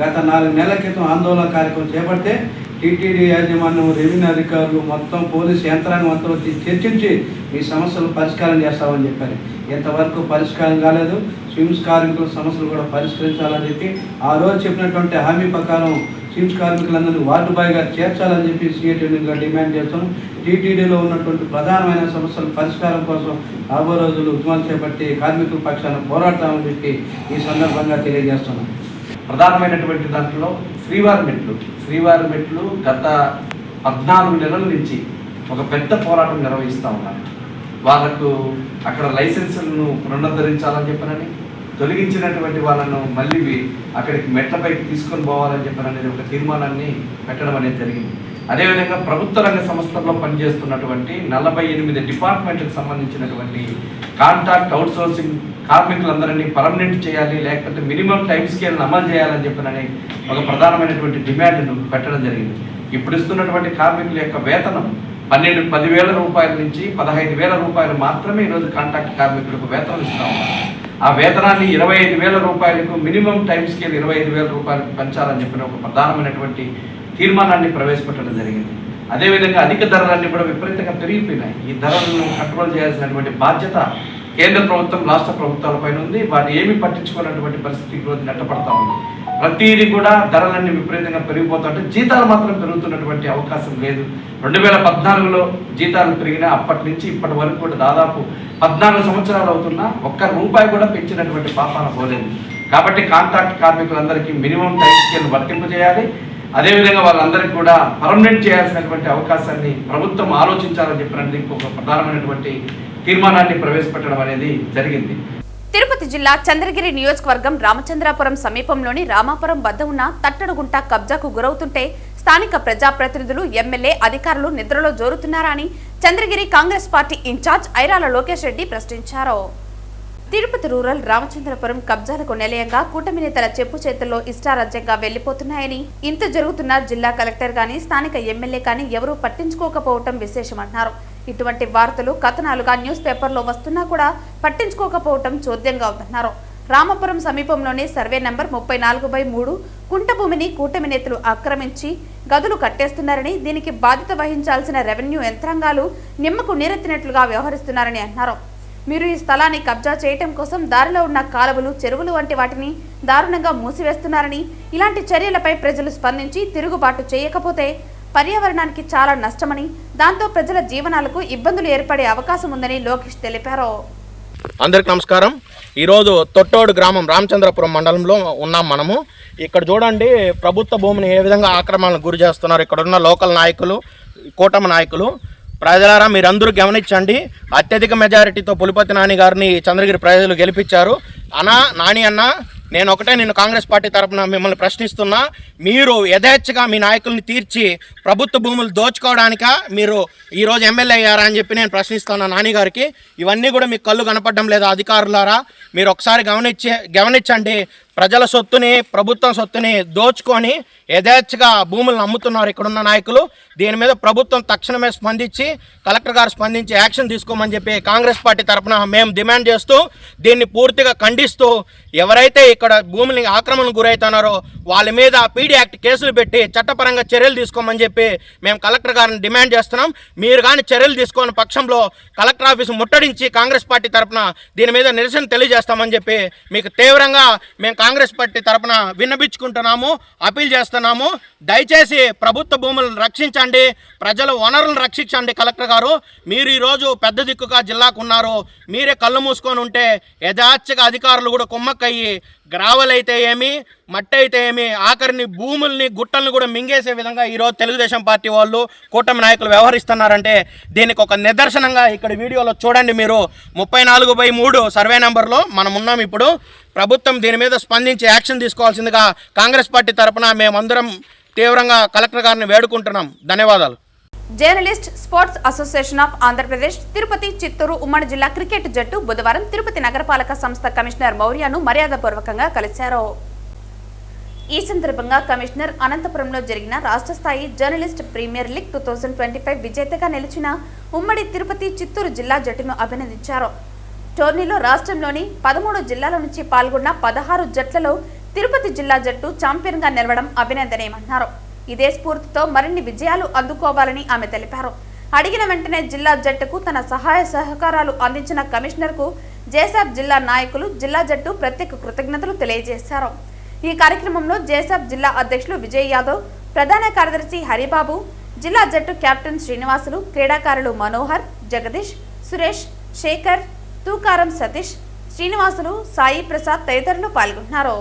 గత 4 నెలల క్రితం ఆందోళన కార్యక్రమం చేపడితే టీటీడీ యాజమాన్యం, రెవెన్యూ అధికారులు, మొత్తం పోలీసు యంత్రాంగం మొత్తం వచ్చి చర్చించి ఈ సమస్యలు పరిష్కారం చేస్తామని చెప్పారు. ఇంతవరకు పరిష్కారం కాలేదు. స్విమ్స్ కార్మికుల సమస్యలు కూడా పరిష్కరించాలని చెప్పి ఆ రోజు చెప్పినటువంటి హామీ ప్రకారం స్విమ్స్ కార్మికులందరినీ వార్డు బాయ్గా చేర్చాలని చెప్పి సిఐటిగా డిమాండ్ చేస్తున్నాం. టీటీడీలో ఉన్నటువంటి ప్రధానమైన సమస్యల పరిష్కారం కోసం రాబో రోజులు ఉద్యమాలు చేపట్టి కార్మికుల పక్షాన పోరాడతామని చెప్పి ఈ సందర్భంగా తెలియజేస్తున్నాం. ప్రధానమైనటువంటి దాంట్లో శ్రీవారి మెట్లు గత 14 నెలల నుంచి ఒక పెద్ద పోరాటం నిర్వహిస్తూ ఉన్నారు. వాళ్ళకు అక్కడ లైసెన్సులను పునరుద్ధరించాలని చెప్పనని, తొలగించినటువంటి వాళ్ళను మళ్ళీ అక్కడికి మెట్లపైకి తీసుకొని పోవాలని చెప్పననేది ఒక తీర్మానాన్ని పెట్టడం అనేది జరిగింది. అదేవిధంగా ప్రభుత్వ రంగ సంస్థల్లో పనిచేస్తున్నటువంటి 48 డిపార్ట్మెంట్లకు సంబంధించినటువంటి కాంట్రాక్ట్ అవుట్సోర్సింగ్ కార్మికులందరినీ పర్మనెంట్ చేయాలి, లేకపోతే మినిమం టైం స్కేల్ని అమలు చేయాలని చెప్పనని ఒక ప్రధానమైనటువంటి డిమాండ్ను పెట్టడం జరిగింది. ఇప్పుడు ఇస్తున్నటువంటి కార్మికుల యొక్క వేతనం 10,000 రూపాయల నుంచి 15,000 రూపాయలు మాత్రమే ఈరోజు కాంట్రాక్ట్ కార్మికులకు వేతనం ఇస్తా ఉన్నారు. ఆ వేతనాన్ని 25,000 రూపాయలకు, మినిమం టైం స్కేల్ 25,000 రూపాయలకు పెంచాలని చెప్పిన ఒక ప్రధానమైనటువంటి తీర్మానాన్ని ప్రవేశపెట్టడం జరిగింది. అదేవిధంగా అధిక ధరలన్నీ కూడా విపరీతంగా పెరిగిపోయినాయి. ఈ ధరలను కంట్రోల్ చేయాల్సినటువంటి బాధ్యత కేంద్ర ప్రభుత్వం, రాష్ట్ర ప్రభుత్వాలపైన ఉంది. వాటిని ఏమీ పట్టించుకున్నటువంటి పరిస్థితి ఈరోజు నెట్టపడతా ఉంది. ప్రతిదీ కూడా ధరలన్నీ విపరీతంగా పెరిగిపోతుంటే జీతాలు మాత్రం పెరుగుతున్నటువంటి అవకాశం లేదు. 2014లో జీతాలు పెరిగినా అప్పటి నుంచి ఇప్పటి వరకు కూడా దాదాపు 14 సంవత్సరాలు అవుతున్నా ఒక్క రూపాయి కూడా పెంచినటువంటి పాపాన పోలేదు. కాబట్టి కాంట్రాక్ట్ కార్మికులందరికీ మినిమం టైం స్కేల్ వర్తింపు చేయాలి. అదేవిధంగా వాళ్ళందరికీ కూడా పర్మనెంట్ చేయాల్సినటువంటి అవకాశాన్ని ప్రభుత్వం ఆలోచించాలని చెప్పినట్టు ఇంకొక ప్రధానమైనటువంటి తీర్మానాన్ని ప్రవేశపెట్టడం అనేది జరిగింది. తిరుపతి జిల్లా చంద్రగిరి నియోజకవర్గం రామచంద్రాపురం సమీపంలోని రామాపురం వద్ద ఉన్న తట్టడుగుంట కబ్జాకు గురవుతుంటే స్థానిక ప్రజాప్రతినిధులు, ఎమ్మెల్యే, అధికారులు నిద్రలో జోరుతున్నారా అని చంద్రగిరి కాంగ్రెస్ పార్టీ ఇన్ఛార్జ్ ఐరాల లోకేష్ రెడ్డి ప్రశ్నించారు. తిరుపతి రూరల్ రామచంద్రపురం కబ్జాలకు నిలయంగా కూటమి నేతల చెప్పు చేతుల్లో ఇష్టారాజ్యంగా వెళ్లిపోతున్నాయని, ఇంత జరుగుతున్న జిల్లా కలెక్టర్ గాని స్థానిక ఎమ్మెల్యే కానీ ఎవరూ పట్టించుకోకపోవటం విశేషమన్నారు. ఇటువంటి వార్తలు కథనాలుగా న్యూస్ పేపర్లో వస్తున్నా కూడా పట్టించుకోకపోవటం చోద్యంగా ఉందన్నారు. రామపురం సమీపంలోని సర్వే నంబర్ 34/3 కుంట భూమిని కూటమి నేతలు ఆక్రమించి గదులు కట్టేస్తున్నారని, దీనికి బాధ్యత వహించాల్సిన రెవెన్యూ యంత్రాంగాలు నిమ్మకు నీరెత్తినట్లుగా వ్యవహరిస్తున్నారని అన్నారు. మీరు ఈ స్థలాన్ని కబ్జా చేయటం కోసం దారిలో ఉన్న కాలువలు, చెరువులు వంటి వాటిని దారుణంగా మూసివేస్తున్నారని, ఇలాంటి చర్యలపై ప్రజలు స్పందించి తిరుగుబాటు చేయకపోతే పర్యావరణానికి చాలా నష్టమని, దాంతో ప్రజల జీవనాలకు ఇబ్బందులు ఏర్పడే అవకాశం ఉందని లోకేష్ తెలిపారు. అందరికి నమస్కారం. ఈరోజు తొట్టోడు గ్రామం రామచంద్రపురం మండలంలో ఉన్నాం. మనము ఇక్కడ చూడండి, ప్రభుత్వ భూమిని ఏ విధంగా ఆక్రమణకు గురి చేస్తున్నారు ఇక్కడ ఉన్న లోకల్ నాయకులు, కూటమి నాయకులు. ప్రజలారా మీరందరూ గమనించండి. అత్యధిక మెజారిటీతో పులిపతి నాని గారిని చంద్రగిరి ప్రజలు గెలిపించారు. నాని అన్న, నేను ఒకటే నిన్ను కాంగ్రెస్ పార్టీ తరఫున మిమ్మల్ని ప్రశ్నిస్తున్నా. మీరు యథేచ్ఛగా మీ నాయకుల్ని తీర్చి ప్రభుత్వ భూములు దోచుకోవడానిక మీరు ఈరోజు ఎమ్మెల్యే అయ్యారా అని చెప్పి నేను ప్రశ్నిస్తున్నా నాని గారికి. ఇవన్నీ కూడా మీకు కళ్ళు కనపడడం లేదా అధికారులారా? మీరు ఒకసారి గమనించండి. ప్రజల సొత్తుని, ప్రభుత్వం సొత్తుని దోచుకొని యథేచ్ఛగా భూములను అమ్ముతున్నారు ఇక్కడున్న నాయకులు. దీని మీద ప్రభుత్వం తక్షణమే స్పందించి, కలెక్టర్ గారు స్పందించి యాక్షన్ తీసుకోమని చెప్పి కాంగ్రెస్ పార్టీ తరఫున మేము డిమాండ్ చేస్తూ, దీన్ని పూర్తిగా ఖండిస్తూ, ఎవరైతే ఇక్కడ భూములని ఆక్రమణకు గురవుతున్నారో వాళ్ళ మీద పీడీ యాక్ట్ కేసులు పెట్టి చట్టపరంగా చర్యలు తీసుకోమని చెప్పి మేము కలెక్టర్ గారిని డిమాండ్ చేస్తున్నాం. మీరు కానీ చర్యలు తీసుకోని పక్షంలో కలెక్టర్ ఆఫీసు ముట్టడించి కాంగ్రెస్ పార్టీ తరఫున దీని మీద నిరసన తెలియజేస్తామని చెప్పి మీకు తీవ్రంగా మేము కాంగ్రెస్ పార్టీ తరఫున విన్నపించుకుంటున్నాము, అపీల్ చేస్తున్నాము. దయచేసి ప్రభుత్వ భూములను రక్షించండి, ప్రజల వనరులను రక్షించండి. కలెక్టర్ గారు, మీరు ఈరోజు పెద్ద దిక్కుగా జిల్లాకు ఉన్నారు. మీరే కళ్ళు మూసుకొని ఉంటే యథాచ్ఛగా అధికారులు కూడా కుమ్మక్కయ్యి గ్రావెల్ అయితే ఏమి, మట్టి అయితే ఏమి, ఆఖరిని భూముల్ని, గుట్టలను కూడా మింగేసే విధంగా ఈరోజు తెలుగుదేశం పార్టీ వాళ్ళు, కూటమి నాయకులు వ్యవహరిస్తున్నారంటే దీనికి ఒక నిదర్శనంగా ఇక్కడ వీడియోలో చూడండి. మీరు 34/3 సర్వే నెంబర్లో మనం ఉన్నాం. ఇప్పుడు ప్రభుత్వం దీని మీద స్పందించి యాక్షన్ తీసుకోవాల్సిందిగా కాంగ్రెస్ పార్టీ తరఫున మేమందరం తీవ్రంగా కలెక్టర్ గారిని వేడుకుంటున్నాం. ధన్యవాదాలు. Journalist sports association of Andhra Pradesh Tirupati, Chittoor ఉమ్మడి జిల్లా క్రికెట్ జట్టు బుధవారం తిరుపతి నగరపాలక సంస్థ కమిషనర్ మౌర్యను మర్యాదపూర్వకంగా కలిశారు. ఈ సందర్భంగా కమిషనర్ అనంతపురంలో జరిగిన రాష్ట్ర స్థాయి జర్నలిస్ట్ ప్రీమియర్ లీగ్ 2025 విజేతగా నిలిచిన ఉమ్మడి తిరుపతి, చిత్తూరు జిల్లా జట్టును అభినందించారు. టోర్నీలో రాష్ట్రంలోని 13 జిల్లాల నుంచి పాల్గొన్న 16 జట్లలో తిరుపతి జిల్లా జట్టు ఛాంపియన్గా నిలవడం అభినందనీయమన్నారు. ఇదే స్ఫూర్తితో మరిన్ని విజయాలు అందుకోవాలని ఆమె తెలిపారు. అడిగిన వెంటనే జిల్లా జట్టుకు తన సహాయ సహకారాలు అందించిన కమిషనర్కు జేసాబ్ జిల్లా నాయకులు, జిల్లా జట్టు ప్రత్యేక కృతజ్ఞతలు తెలియజేశారు. ఈ కార్యక్రమంలో జేసాబ్ జిల్లా అధ్యక్షులు విజయ్ యాదవ్, ప్రధాన కార్యదర్శి హరిబాబు, జిల్లా జట్టు కెప్టెన్ శ్రీనివాసులు, క్రీడాకారులు మనోహర్, జగదీష్, సురేష్, శేఖర్, తూకారం సతీష్, శ్రీనివాసులు, సాయి ప్రసాద్ తదితరులు పాల్గొన్నారు.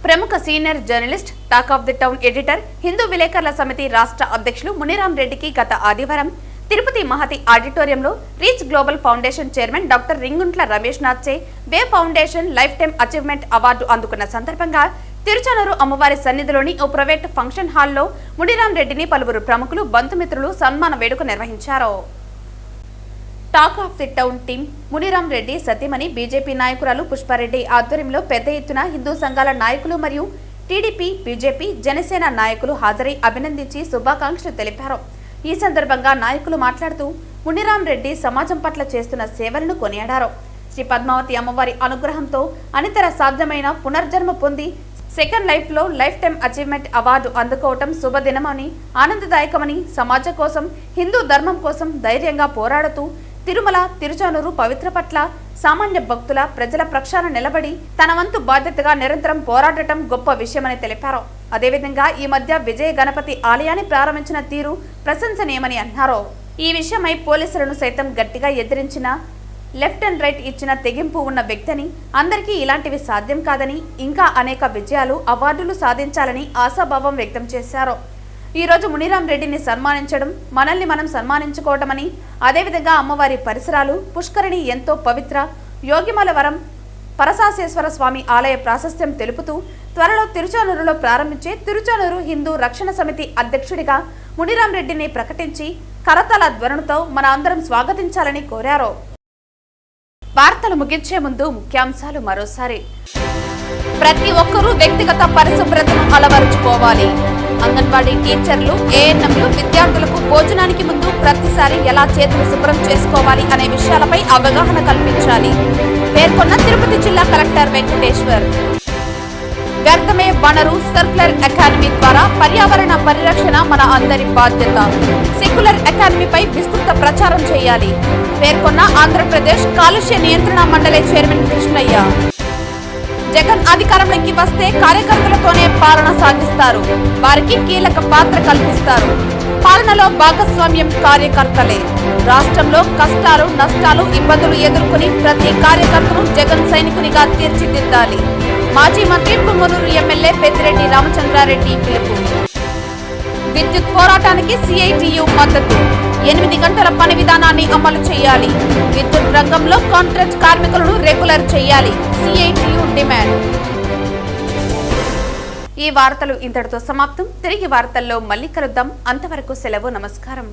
ప్రముఖ senior journalist, talk of the town editor, Hindu విలేకరుల సమితి రాష్ట్ర అధ్యక్షులు మునిరాం రెడ్డికి గత ఆదివారం తిరుపతి మహతి ఆడిటోరియంలో reach global foundation chairman doctor Ringuntla Ramesh నాథ్చే way foundation lifetime achievement award అందుకున్న సందర్భంగా తిరుచానూరు అమ్మవారి సన్నిధిలోని ఓ ప్రైవేట్ ఫంక్షన్ హాల్లో మునిరాం రెడ్డిని పలువురు ప్రముఖులు, బంధుమిత్రులు సన్మాన వేడుక నిర్వహించారు. Talk of the town team Muniram Reddy సతీమణి బీజేపీ నాయకురాలు పుష్పారెడ్డి ఆధ్వర్యంలో పెద్ద ఎత్తున హిందూ సంఘాల నాయకులు మరియు టీడీపీ, బీజేపీ, జనసేన నాయకులు హాజరై అభినందించి శుభాకాంక్షలు తెలిపారు. ఈ సందర్భంగా నాయకులు మాట్లాడుతూ మునిరాం రెడ్డి సమాజం పట్ల చేస్తున్న సేవలను కొనియాడారు. శ్రీ పద్మావతి అమ్మవారి అనుగ్రహంతో అనితర సాధ్యమైన పునర్జన్మ పొంది సెకండ్ లైఫ్ లో లైఫ్ టైమ్ అచీవ్మెంట్ అవార్డు అందుకోవటం శుభదినమని, ఆనందదాయకమని, సమాజం కోసం, హిందూ ధర్మం కోసం ధైర్యంగా పోరాడుతూ తిరుమల, తిరుచానూరు పవిత్ర పట్ల సామాన్య భక్తుల, ప్రజల ప్రక్షాళన నిలబడి తన వంతు బాధ్యతగా నిరంతరం పోరాడటం గొప్ప విషయమని తెలిపారు. అదేవిధంగా ఈ మధ్య విజయ గణపతి ఆలయాన్ని ప్రారంభించిన తీరు ప్రశంసనీయమని అన్నారు. ఈ విషయమై పోలీసులను సైతం గట్టిగా ఎదిరించిన, లెఫ్ట్ అండ్ రైట్ ఇచ్చిన తెగింపు ఉన్న వ్యక్తిని, అందరికీ ఇలాంటివి సాధ్యం కాదని, ఇంకా అనేక విజయాలు, అవార్డులు సాధించాలని ఆశాభావం వ్యక్తం చేశారు. ఈ రోజు మునిరాం రెడ్డిని సన్మానించడం మనల్ని మనం సన్మానించుకోవటమని, అదేవిధంగా అమ్మవారి పరిసరాలు, పుష్కరిణి ఎంతో పవిత్ర, యోగిమలవరం పరసాసేశ్వర స్వామి ఆలయ ప్రాశస్త్యం తెలుపుతూ త్వరలో తిరుచానూరులో ప్రారంభించే తిరుచానూరు హిందూ రక్షణ సమితి అధ్యక్షుడిగా మునిరాం రెడ్డిని ప్రకటించి కరతాళ ధ్వనులతో మన అందరం స్వాగతించాలని కోరారు. వార్తలు ముగించే ముందు ముఖ్యాంశాలు మరోసారి. ప్రతి ఒక్కరూ వ్యక్తిగత పరిశుభ్రతను అలవరుచుకోవాలి. అంగన్వాడీ టీచర్లు, ఏఎన్ఎంలు విద్యార్థులకు భోజనానికి ముందు ప్రతిసారి ఎలా చేతులు శుభ్రం చేసుకోవాలి అనే విషయాలపై అవగాహన కల్పించాలి పేర్కొన్న తిరుపతి జిల్లా కలెక్టర్ వెంకటేశ్వర్. వ్యర్థమే వనరు సర్క్యులర్ అకాడమీ ద్వారా పర్యావరణ పరిరక్షణ మన అందరి బాధ్యత. సెక్యులర్ అకాడమీపై విస్తృత ప్రచారం చేయాలి పేర్కొన్న ఆంధ్రప్రదేశ్ కాలుష్య నియంత్రణ మండలి చైర్మన్ కృష్ణయ్య. జగన్ అధికారంలోకి వస్తే కార్యకర్తలతోనే పాలన సాగిస్తారు, వారికి కీలక పాత్ర కల్పిస్తారు. పాలనలో భాగస్వామ్యం కార్యకర్తలే. రాష్ట్రంలో కష్టాలు, నష్టాలు, ఇబ్బందులు ఎదుర్కొని ప్రతి కార్యకర్తను జగన్ సైనికునిగా తీర్చిదిద్దాలి. మాజీ మంత్రి పుంగనూరు ఎమ్మెల్యే పెద్దిరెడ్డి రామచంద్రారెడ్డి పిలుపు. విద్యుత్ పోరాటానికి సిఐటియు మద్దతు. 8 గంటల పని విధానాన్ని అమలు చేయాలి. విద్యుత్ రంగంలో కాంట్రాక్ట్ కార్మికులను రెగ్యులర్ చేయాలి. CITU demand. ఈ వార్తలు ఇంతటితో సమాప్తం. తిరిగి వార్తల్లో మళ్ళీ కలుద్దాం. అంతవరకు సెలవు. నమస్కారం.